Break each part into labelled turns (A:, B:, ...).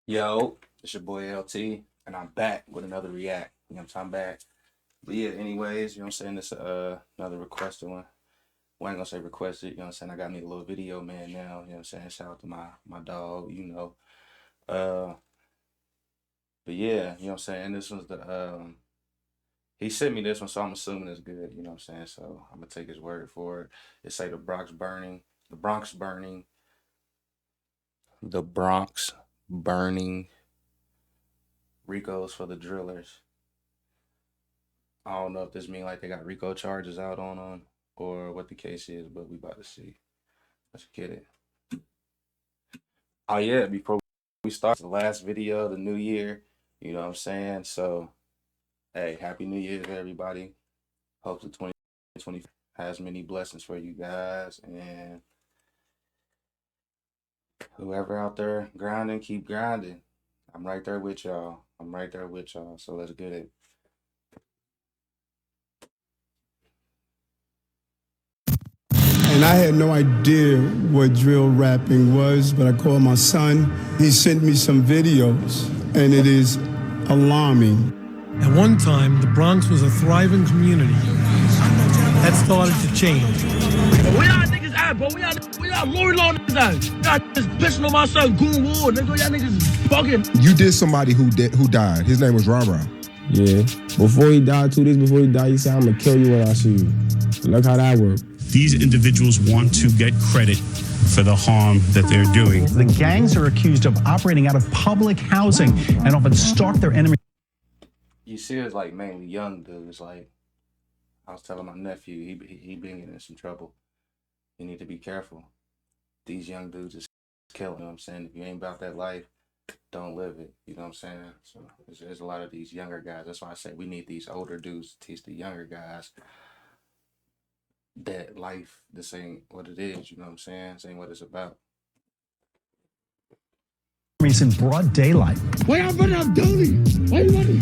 A: Yo, it's your boy LT, and I'm back with another react. You know what I'm talking about? But yeah, anyways, you know what I'm saying? This another requested one. Well, I ain't gonna say requested, you know what I'm saying? I got me a little video man now, you know what I'm saying? Shout out to my dog, you know. Uh but yeah, you know what I'm saying? This one's he sent me this one, so I'm assuming it's good, you know what I'm saying? So I'm gonna take his word for it. It say the Bronx burning, RICO's for the drillers. I don't know if this mean like they got RICO charges out on them or what the case is, but we about to see. Let's get it. Oh yeah, before we start the last video of the new year, you know what I'm saying? So, hey, happy New Year to everybody. Hopefully 2020 has many blessings for you guys, and whoever out there grinding, keep grinding. I'm right there with y'all. I'm right there with y'all. So let's get it.
B: And I had no idea what drill rapping was, but I called my son. He sent me some videos, and it is alarming.
C: At one time, the Bronx was a thriving community. That started to change.
D: Where y'all niggas at, bro? We y'all Lori Law niggas at? Y'all just pissing on my son, Goon Ward, nigga. Y'all niggas bugging.
E: You did somebody who died. His name was Rara.
F: Yeah. Before he died, 2 days before he died, he said, I'm gonna kill you when I see you. Look how that worked.
G: These individuals want to get credit for the harm that they're doing.
H: The gangs are accused of operating out of public housing and often stalk their enemies.
A: You see, it's like mainly young dudes. Like I was telling my nephew, he been getting in some trouble. You need to be careful. These young dudes is killing. You know what I'm saying? If you ain't about that life, don't live it. You know what I'm saying? So there's a lot of these younger guys. That's why I say we need these older dudes to teach the younger guys that life, this ain't what it is. You know what I'm saying? This ain't what it's about.
H: In broad daylight.
D: Why y'all running up Doty? Why you running?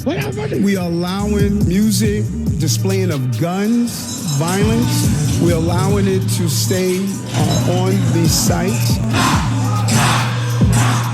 D: Why y'all running?
B: We are allowing music, displaying of guns, violence. We're allowing it to stay on these sites.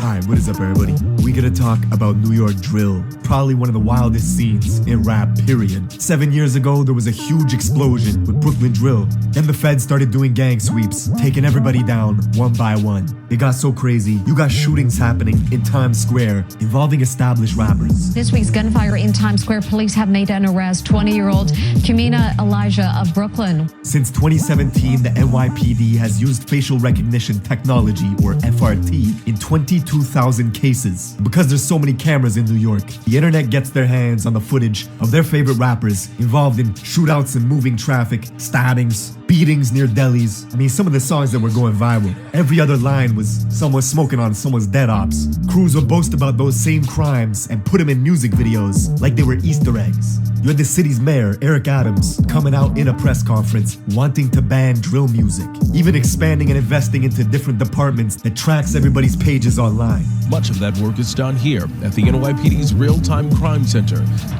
I: Hi, what is up, everybody? We gotta talk about New York drill, probably one of the wildest scenes in rap, period. 7 years ago, there was a huge explosion with Brooklyn drill. Then the feds started doing gang sweeps, taking everybody down one by one. It got so crazy, you got shootings happening in Times Square involving established rappers.
J: This week's gunfire in Times Square, police have made an arrest. 20-year-old Kumina Elijah of Brooklyn.
I: Since 2017, the NYPD has used facial recognition technology, or FRT, in 22,000 cases. Because there's so many cameras in New York, the internet gets their hands on the footage of their favorite rappers involved in shootouts and moving traffic, stabbings, beatings near delis. I mean, some of the songs that were going viral. Every other line was someone smoking on someone's dead ops. Crews would boast about those same crimes and put them in music videos like they were Easter eggs. You had the city's mayor, Eric Adams, coming out in a press conference wanting to ban drill music, even expanding and investing into different departments that tracks everybody's pages online.
K: Much of that work is done here at the NYPD's Real-Time Crime Center.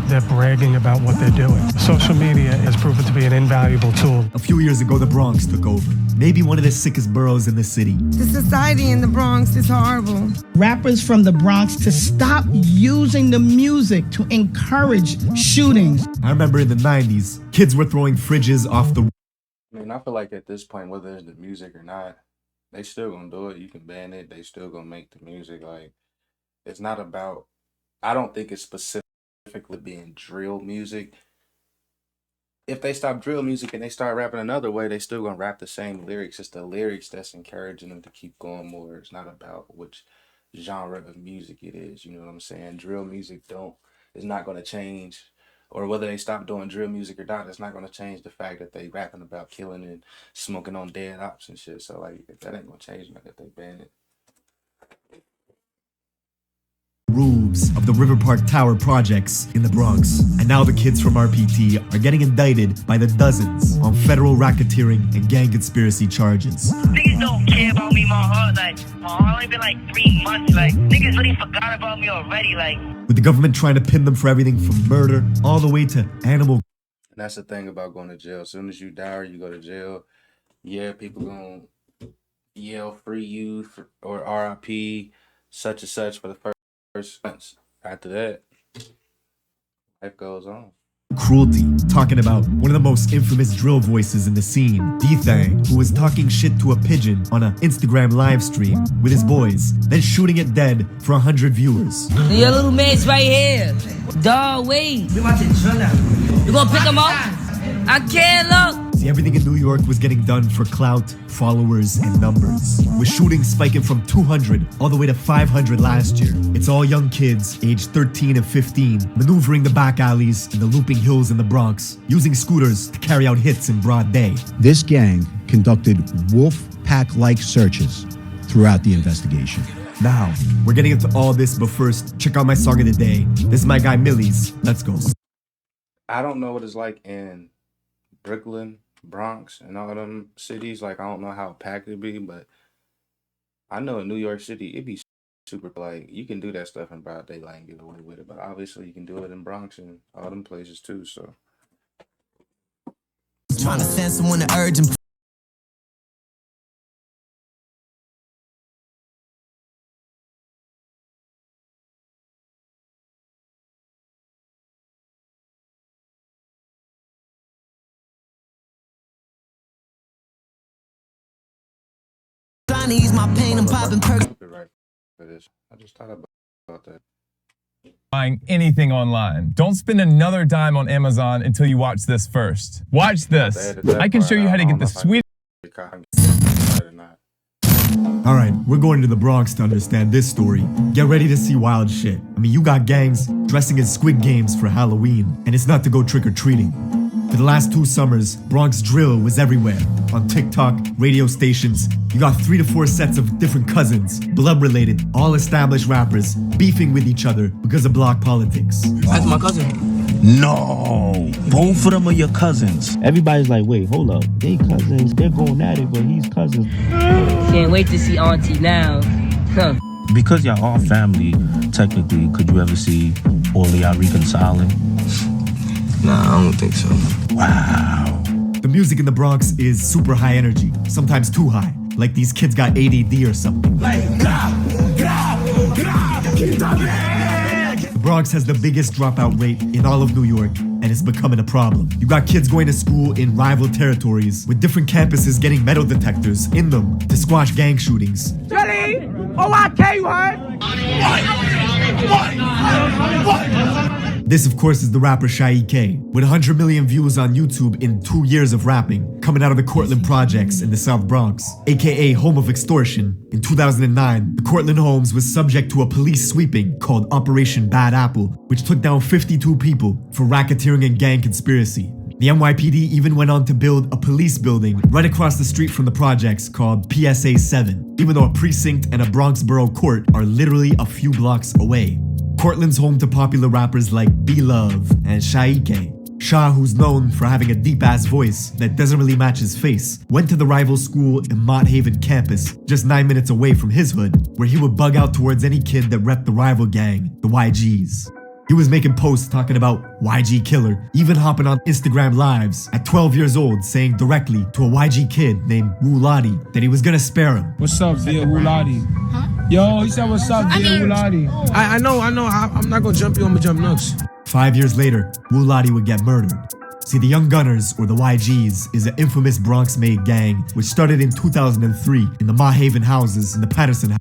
C: They're bragging about what they're doing. Social media has proven to be an invaluable tool.
I: A few years ago, the Bronx took over. Maybe one of the sickest boroughs in the city.
L: The society in the Bronx is horrible.
M: Rappers from the Bronx to stop using the music to encourage shootings.
I: I remember in the 90s, kids were throwing fridges off the...
A: I mean, I feel like at this point, whether it's the music or not, they still gonna do it. You can ban it. They still gonna make the music. Like, it's not about, I don't think it's specifically being drill music. If they stop drill music and they start rapping another way, they still gonna rap the same lyrics. It's the lyrics that's encouraging them to keep going more. It's not about which genre of music it is. You know what I'm saying? Drill music is not gonna change, or whether they stop doing drill music or not, it's not gonna change the fact that they rapping about killing and smoking on dead ops and shit. So like, that ain't gonna change nothing if they ban it.
I: Roofs of the River Park Tower projects in the Bronx. And now the kids from RPT are getting indicted by the dozens on federal racketeering and gang conspiracy charges.
D: Niggas don't care about me, my heart. Like, my heart only been like 3 months. Like, niggas really forgot about me already. Like,
I: with the government trying to pin them for everything from murder all the way to animal.
A: And that's the thing about going to jail. As soon as you die or you go to jail, yeah, people gonna yell free you or RIP. such and such for the first months. After that, life goes on.
I: Cruelty, talking about one of the most infamous drill voices in the scene, D-Thang, who was talking shit to a pigeon on an Instagram live stream with his boys, then shooting it dead for 100 viewers.
N: Your little mate's right here. Dog, wait. You gonna pick him up? I can't look.
I: See, everything in New York was getting done for clout, followers, and numbers. With shootings spiking from 200 all the way to 500 last year. It's all young kids, aged 13 and 15, maneuvering the back alleys and the looping hills in the Bronx, using scooters to carry out hits in broad day.
B: This gang conducted wolf pack-like searches throughout the investigation.
I: Now, we're getting into all this, but first, check out my song of the day. This is my guy Millie's. Let's go.
A: I don't know what it's like in Brooklyn, Bronx, and all them cities. Like, I don't know how packed it be, but I know in New York City, it be super, like, you can do that stuff in broad daylight and get away with it, but obviously you can do it in Bronx and all them places too, so.
O: Trying to send someone to urge and trying to ease my pain and popping perks.
A: I just thought about that.
P: Buying anything online. Don't spend another dime on Amazon until you watch this first. Watch this. I can show you how to get the sweet.
I: Alright, we're going to the Bronx to understand this story. Get ready to see wild shit. I mean, you got gangs dressing as Squid Games for Halloween, and it's not to go trick-or-treating. For the last 2 summers, Bronx drill was everywhere. On TikTok, radio stations, you got 3 to 4 sets of different cousins, blood-related, all established rappers, beefing with each other because of block politics.
N: That's my cousin.
Q: No, both of them are your cousins. Everybody's like, wait, hold up. They cousins, they're going at it, but he's cousins.
N: Can't wait to see Auntie now. Huh.
Q: Because y'all are family, technically, could you ever see all of y'all reconciling?
O: Nah, I don't think so.
I: Wow. The music in the Bronx is super high energy, sometimes too high, like these kids got ADD or something. The Bronx has the biggest dropout rate in all of New York, and it's becoming a problem. You got kids going to school in rival territories, with different campuses getting metal detectors in them to squash gang shootings.
D: Jelly! OIK, you heard? What?
I: This, of course, is the rapper Shaik, with 100 million views on YouTube in 2 years of rapping, coming out of the Cortlandt projects in the South Bronx, aka home of extortion. In 2009, the Cortlandt homes was subject to a police sweeping called Operation Bad Apple, which took down 52 people for racketeering and gang conspiracy. The NYPD even went on to build a police building right across the street from the projects called PSA 7, even though a precinct and a Bronx borough court are literally a few blocks away. Cortland's home to popular rappers like B-Love and Shaik. Shah, who's known for having a deep-ass voice that doesn't really match his face, went to the rival school in Mott Haven campus, just 9 minutes away from his hood, where he would bug out towards any kid that repped the rival gang, the YGs. He was making posts talking about YG killer, even hopping on Instagram lives at 12 years old saying directly to a YG kid named Wu Lottie that he was gonna spare him.
R: What's up, Via Wu Lottie? Huh? Yo, he said what's up, Via Wu Lottie? I know, I'm not gonna jump you, I'm gonna jump nuts. 5
I: years later, Wu Lottie would get murdered. See, the Young Gunners, or the YGs, is an infamous Bronx-made gang which started in 2003 in the Mott Haven houses in the Patterson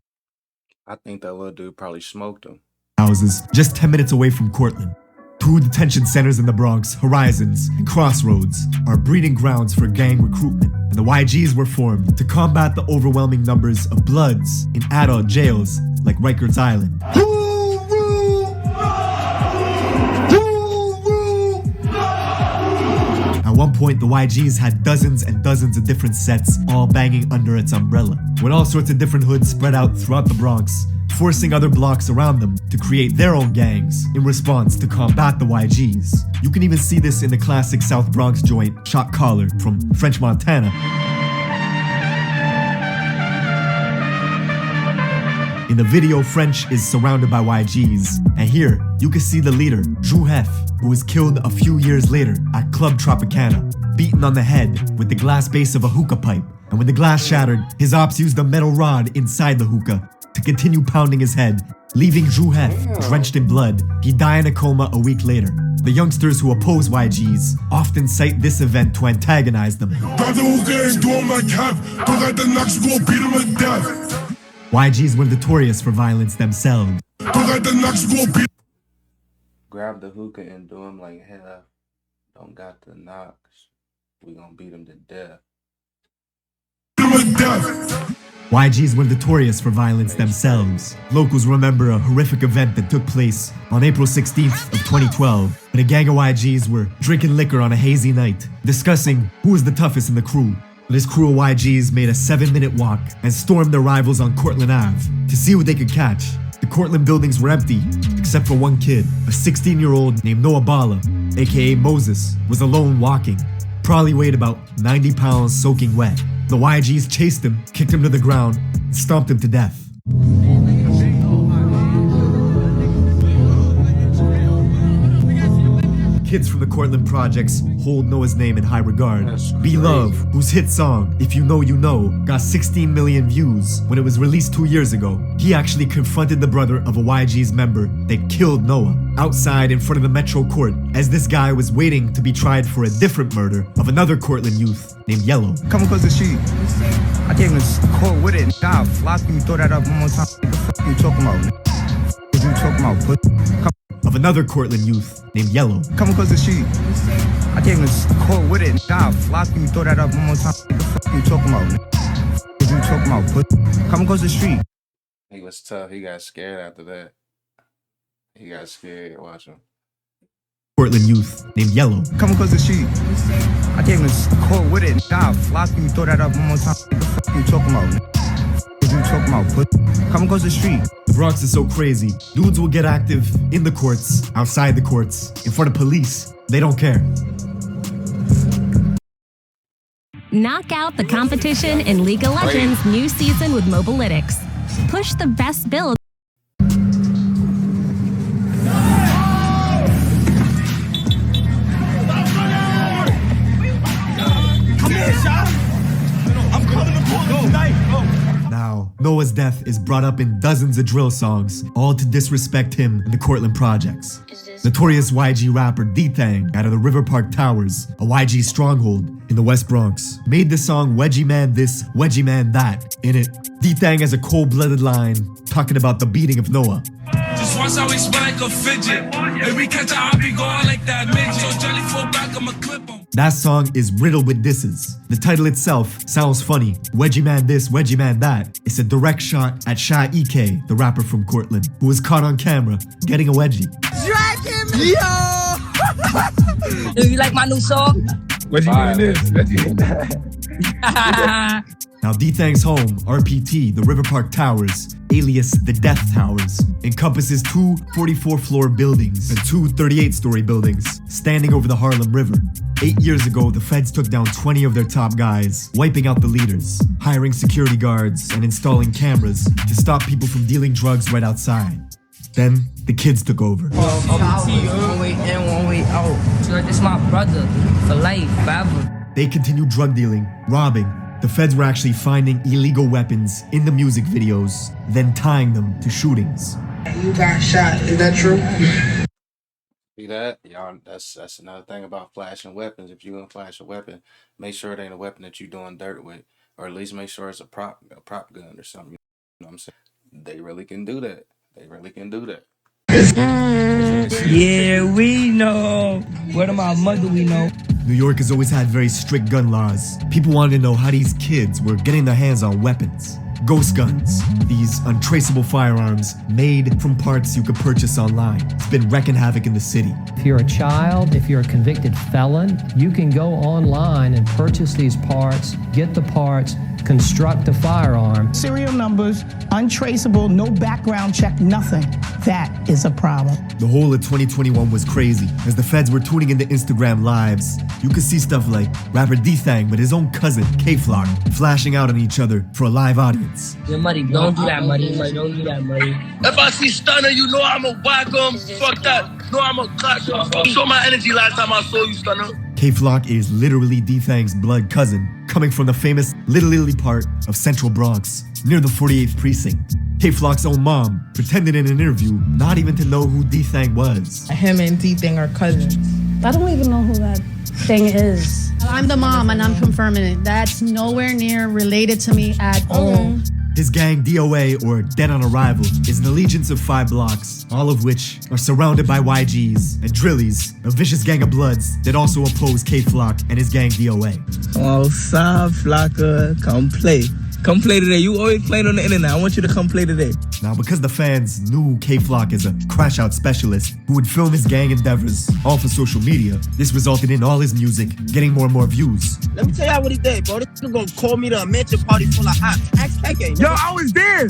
A: I think that little dude probably smoked him.
I: Houses just 10 minutes away from Cortlandt. 2 detention centers in the Bronx, Horizons and Crossroads, are breeding grounds for gang recruitment, and the YGs were formed to combat the overwhelming numbers of Bloods in adult jails like Rikers Island. At one point, the YGs had dozens and dozens of different sets all banging under its umbrella, with all sorts of different hoods spread out throughout the Bronx, forcing other blocks around them to create their own gangs in response to combat the YGs. You can even see this in the classic South Bronx joint Shot Caller from French Montana. In the video, French is surrounded by YGs, and here you can see the leader, Ju Hef, who was killed a few years later at Club Tropicana, beaten on the head with the glass base of a hookah pipe. And when the glass shattered, his ops used a metal rod inside the hookah to continue pounding his head, leaving Drew Heth drenched in blood. He died in a coma a week later. The youngsters who oppose YGs often cite this event to antagonize them. YGs were notorious for violence themselves.
A: Grab the hookah and do him like hell. Don't got the knocks. We gonna beat him to death.
I: YGs were notorious for violence themselves. Locals remember a horrific event that took place on April 16th of 2012 when a gang of YGs were drinking liquor on a hazy night, discussing who was the toughest in the crew. This crew of YGs made a 7-minute walk and stormed their rivals on Cortland Ave to see who they could catch. The Cortland buildings were empty, except for one kid. A 16-year-old named Noah Bala, aka Moses, was alone walking. Probably weighed about 90 pounds soaking wet. The YGs chased him, kicked him to the ground, and stomped him to death. Kids from the Cortland projects hold Noah's name in high regard. Be Love, whose hit song, If You Know You Know, got 16 million views when it was released 2 years ago. He actually confronted the brother of a YG's member that killed Noah outside in front of the Metro Court as this guy was waiting to be tried for a different murder of another Cortland youth named Yellow.
S: Come across the street. I came to court with it. God, flock me, throw that up one more time. What the fuck you talking about? What you talking about, pussy?
I: Of another Cortland youth named Yellow.
S: Come across the street. I came to court with it. God, flock me, throw that up one more time. What the fuck you talking about? What you talking about, pussy? Come across the street.
A: He was tough. He got scared after that. He got scared. Watch him.
I: Cortland youth named Yellow.
S: Come across the street. I came to court with it. God, flock me, throw that up one more time. What the fuck you talking about? What you talking about, pussy? Come across the street.
I: The Bronx is so crazy. Dudes will get active in the courts, outside the courts, in front of police. They don't care.
T: Knock out the competition in League of Legends new season with Mobalytics. Push the best build.
S: Come here, Sean. I'm calling the police tonight.
I: Now, Noah's death is brought up in dozens of drill songs, all to disrespect him and the Cortland projects. Notorious YG rapper D-Thang out of the River Park Towers, a YG stronghold in the West Bronx, made the song Wedgie Man This, Wedgie Man That. In it, D-Thang has a cold-blooded line talking about the beating of Noah.
D: Just watch how we spin like a fidget. If we catch a hobby, go out like that midget. So Jelly fall back, I'ma clip him.
I: That song is riddled with disses. The title itself sounds funny. Wedgie Man This, Wedgie Man That. It's a direct shot at Shy EK, the rapper from Cortland, who was caught on camera getting a wedgie.
S: Drag him, yo!
N: Do you like my new song?
R: Wedgie Man This, Wedgie Man
N: That.
I: Now, D-Thang's home, RPT, the River Park Towers, alias the Death Towers, encompasses 2 44-floor buildings and 2 38-story buildings standing over the Harlem River. 8 years ago, the feds took down 20 of their top guys, wiping out the leaders, hiring security guards, and installing cameras to stop people from dealing drugs right outside. Then, the kids took over.
N: One way in, one way out. So like, this my brother for life, forever.
I: They continued drug dealing, robbing. The feds were actually finding illegal weapons in the music videos, then tying them to shootings.
S: You got shot, is that true?
A: See that? Y'all, that's another thing about flashing weapons. If you're gonna flash a weapon, make sure it ain't a weapon that you're doing dirt with, or at least make sure it's a prop gun or something. You know what I'm saying? They really can do that. They really can do that.
N: Yeah, we know. Word of my mother, we know.
I: New York has always had very strict gun laws. People wanted to know how these kids were getting their hands on weapons. Ghost guns, these untraceable firearms made from parts you could purchase online. It's been wreaking havoc in the city.
U: If you're a child, if you're a convicted felon, you can go online and purchase these parts, get the parts, construct a firearm.
M: Serial numbers, untraceable, no background check, nothing. That is a problem.
I: The whole of 2021 was crazy. As the feds were tuning into Instagram lives, you could see stuff like rapper D-Thang with his own cousin, K-Flock, flashing out on each other for a live audience.
N: Yeah, Muddy, don't do that, Muddy. Don't do that, Muddy.
D: If I see Stunner, you know I'ma whack him. Fuck that. No, I'ma clash him. You saw my energy last time I saw you, Stunner.
I: K-Flock is literally D-Thang's blood cousin, coming from the famous Little Italy part of Central Bronx. near the 48th precinct. K-Flock's own mom pretended in an interview not even to know who D-Thang was.
L: Him and D-Thang are cousins.
E: I don't even know who that thing is. I'm the mom and I'm confirming it. That's nowhere near related to me at all.
I: His gang, DOA, or Dead on Arrival, is an allegiance of 5 blocks, all of which are surrounded by YGs and Drillies, a vicious gang of bloods that also oppose K-Flock and his gang, DOA.
V: Oh, Sa Flocka, come play. Come play today. You always playing on the internet. I want you to come play today.
I: Now, because the fans knew K-Flock as a crash-out specialist who would film his gang endeavors all for social media, this resulted in all his music getting more and more views.
V: Let me tell y'all what he did, bro. This nigga gonna call me to a mansion party full of hot. Ask KK.
D: Yo, I was there.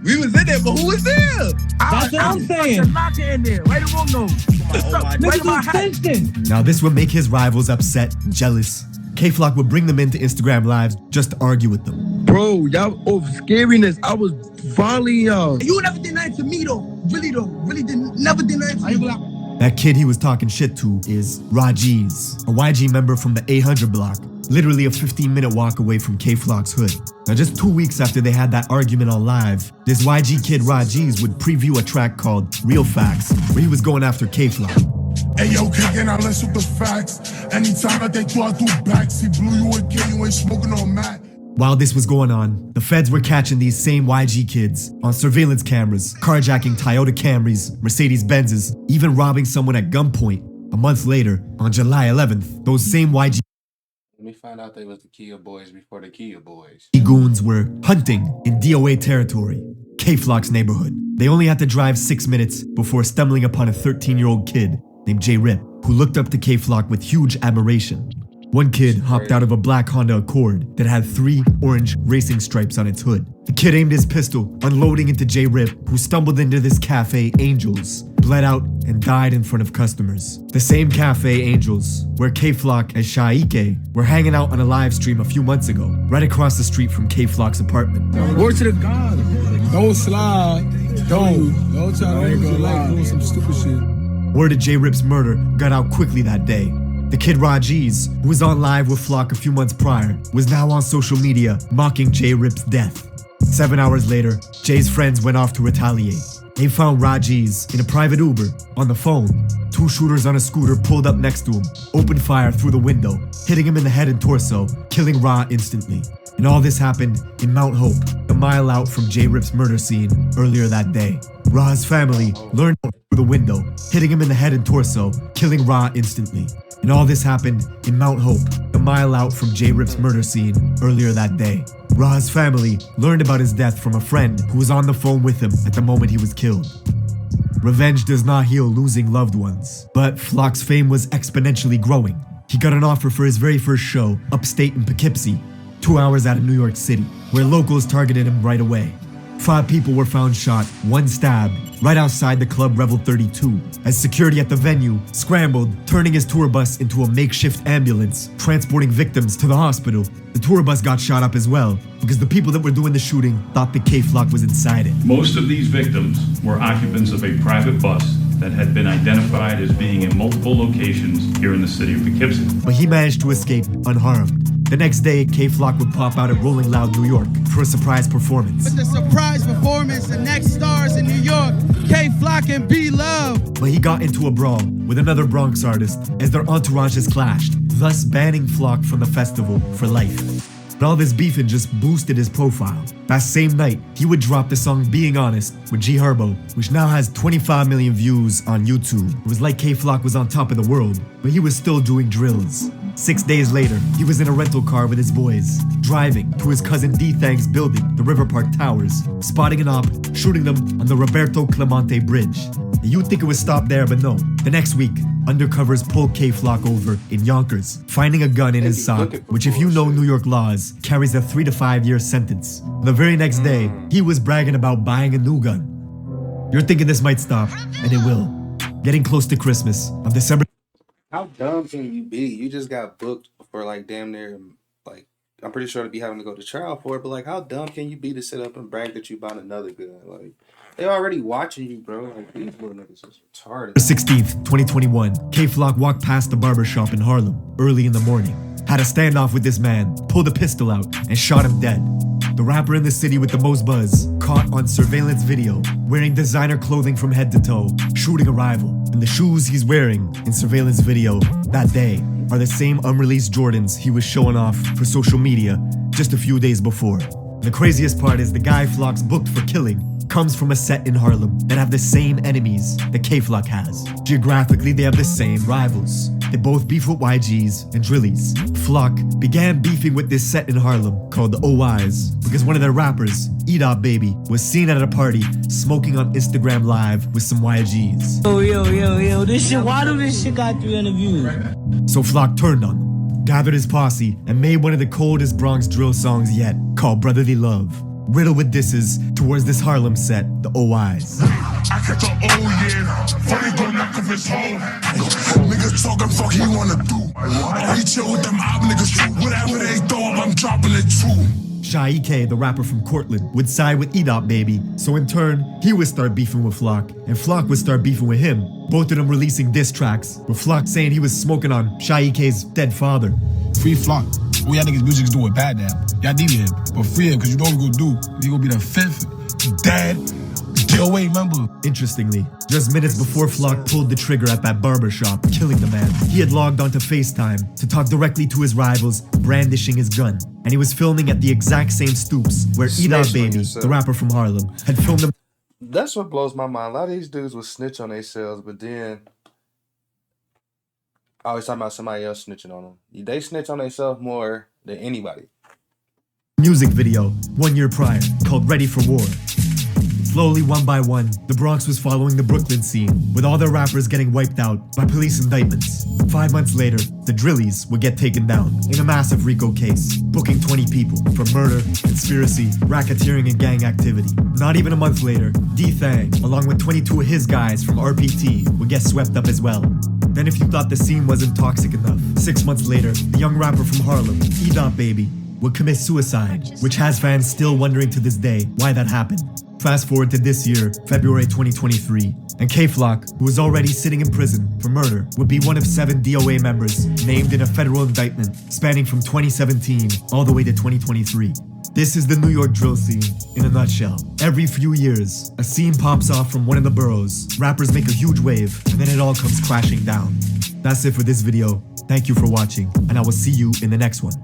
V: We was in there, but who was there?
D: That's what I'm saying. Locker in there. Wait a minute. Wait my hat.
I: Now, this would make his rivals upset and jealous. K-Flock would bring them into Instagram lives just to argue with them.
D: Bro, y'all of scariness. I was volleying y'all.
V: You never did nothing to me though. Really never did nothing to me.
I: That kid he was talking shit to is Rajiz, a YG member from the 800 block, literally a 15-minute walk away from K-Flock's hood. Now, just 2 weeks after they had that argument on live, this YG kid Rajiz would preview a track called Real Facts, where he was going after K-Flock.
W: Hey yo, kicking out, let's with the facts. Anytime that they throw out through backs, he blew you a kid, you ain't smoking on Mac.
I: While this was going on, the feds were catching these same YG kids on surveillance cameras, carjacking Toyota Camrys, Mercedes Benzes, even robbing someone at gunpoint. A month later, on July 11th, those same YG
A: Let me find out they was the Kia Boys before the Kia Boys.
I: goons were hunting in DOA territory, K-Flock's neighborhood. They only had to drive 6 minutes before stumbling upon a 13-year-old kid named J-Rip, who looked up to K-Flock with huge admiration. One kid hopped out of a black Honda Accord that had 3 orange racing stripes on its hood. The kid aimed his pistol, unloading into J-Rip, who stumbled into this cafe, Angels, bled out, and died in front of customers. The same cafe, Angels, where K-Flock and Shaike were hanging out on a live stream a few months ago, right across the street from K-Flock's apartment.
R: Word to the God. Don't slide. Don't try to make doing some stupid shit.
I: Word of J-Rip's murder got out quickly that day. The kid Rajiz, who was on live with Flock a few months prior, was now on social media mocking J-Rip's death. 7 hours later, Jay's friends went off to retaliate. They found Rajiz in a private Uber on the phone. 2 shooters on a scooter pulled up next to him, opened fire through the window, hitting him in the head and torso, killing Ra instantly. And all this happened in Mount Hope, a mile out from J-Rip's murder scene earlier that day. Ra's family learned through the window, hitting him in the head and torso, killing Ra instantly. And all this happened in Mount Hope, a mile out from J-Rip's murder scene earlier that day. Ra's family learned about his death from a friend who was on the phone with him at the moment he was killed. Revenge does not heal losing loved ones, but Flock's fame was exponentially growing. He got an offer for his very first show, upstate in Poughkeepsie, 2 hours out of New York City, where locals targeted him right away. 5 people were found shot, 1 stabbed, right outside the club Revel 32, as security at the venue scrambled, turning his tour bus into a makeshift ambulance, transporting victims to the hospital. The tour bus got shot up as well, because the people that were doing the shooting thought the K-Flock was inside it.
X: Most of these victims were occupants of a private bus that had been identified as being in multiple locations here in the city of Poughkeepsie.
I: But he managed to escape unharmed. The next day, K-Flock would pop out at Rolling Loud, New York for a surprise performance.
Y: With the surprise performance, the next stars in New York, K-Flock and B-Love.
I: But he got into a brawl with another Bronx artist as their entourages clashed, thus banning Flock from the festival for life. But all this beefing just boosted his profile. That same night, he would drop the song Being Honest with G Herbo, which now has 25 million views on YouTube. It was like K-Flock was on top of the world, but he was still doing drills. 6 days later, he was in a rental car with his boys, driving to his cousin D-Thang's building, the River Park Towers, spotting an op, shooting them on the Roberto Clemente Bridge. You'd think it would stop there, but no. The next week, undercovers pulled K-Flock over in Yonkers, finding a gun in his sock, which if you know New York laws, carries a 3 to 5 year sentence. The very next day, he was bragging about buying a new gun. You're thinking this might stop, and it will. Getting close to Christmas, on December...
A: How dumb can you be? You just got booked for like damn near, like, I'm pretty sure to be having to go to trial for it, but like, how dumb can you be to sit up and brag that you bought another gun? Like, they already watching you, bro. Like, these little niggas is retarded.
I: 16th, 2021, K-Flock walked past the barbershop in Harlem early in the morning, had a standoff with this man, pulled a pistol out, and shot him dead. the rapper in the city with the most buzz, caught on surveillance video, wearing designer clothing from head to toe, shooting a rival. And the shoes he's wearing in surveillance video that day are the same unreleased Jordans he was showing off for social media just a few days before. The craziest part is the guy Flock's booked for killing comes from a set in Harlem that have the same enemies that K-Flock has. Geographically, they have the same rivals. They both beef with YGs and Drillies. Flock began beefing with this set in Harlem called the OIs because one of their rappers, E-Dot Baby, was seen at a party smoking on Instagram Live with some YGs.
V: Yo, this shit, why do this shit got 300 views?
I: So Flock turned on them, gathered his posse, and made one of the coldest Bronx drill songs yet, called Brotherly Love, riddled with disses towards this Harlem set, the OIs.
W: I catch a yeah, funny gon' knock off his hole. Niggas talking fuck he wanna do. Oh, he chill with them op niggas too. Whatever they throw up, I'm dropping it too.
I: Shy EK, the rapper from Cortland, would side with E-Dot Baby, so in turn, he would start beefing with Flock, and Flock would start beefing with him, both of them releasing diss tracks, with Flock saying he was smoking on Shy EK's dead father.
R: Free Flock. All y'all niggas music's doing bad now. Y'all need him, but free him, cause you know what we gonna do. He gonna be the 5th dad. DOA member.
I: Interestingly, just minutes before Flock pulled the trigger at that barber shop, killing the man, he had logged onto FaceTime to talk directly to his rivals, brandishing his gun. And he was filming at the exact same stoops where E-Dot Baby, the rapper from Harlem, had filmed him.
A: That's what blows my mind. A lot of these dudes will snitch on themselves, but then I always talking about somebody else snitching on them. They snitch on themselves more than anybody.
I: Music video 1 year prior called Ready for War. Slowly, one by one, the Bronx was following the Brooklyn scene, with all their rappers getting wiped out by police indictments. 5 months later, the Drillies would get taken down in a massive RICO case, booking 20 people for murder, conspiracy, racketeering, and gang activity. Not even a month later, D-Thang, along with 22 of his guys from RPT, would get swept up as well. Then if you thought the scene wasn't toxic enough, 6 months later, the young rapper from Harlem, E-Dot Baby, would commit suicide, which has fans still wondering to this day why that happened. Fast forward to this year, February 2023, and K-Flock, who was already sitting in prison for murder, would be one of 7 DOA members named in a federal indictment spanning from 2017 all the way to 2023. This is the New York drill scene in a nutshell. Every few years, a scene pops off from one of the boroughs, rappers make a huge wave, and then it all comes crashing down. That's it for this video. Thank you for watching, and I will see you in the next one.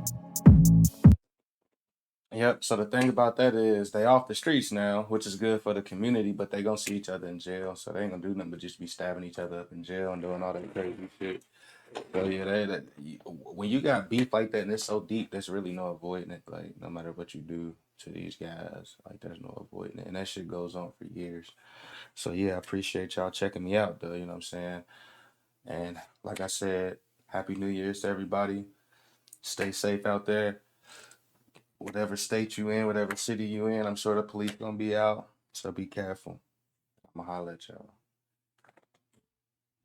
A: Yep, so the thing about that is they off the streets now, which is good for the community, but they gonna see each other in jail, so they ain't gonna do nothing but just be stabbing each other up in jail and doing all that crazy shit. So yeah, when you got beef like that and it's so deep, there's really no avoiding it. Like, no matter what you do to these guys, like, there's no avoiding it, and that shit goes on for years. So yeah, I appreciate y'all checking me out, though, you know what I'm saying? And like I said, Happy New Year's to everybody. Stay safe out there. Whatever state you in, whatever city you in, I'm sure the police gonna be out, so be careful. I'ma holler at y'all.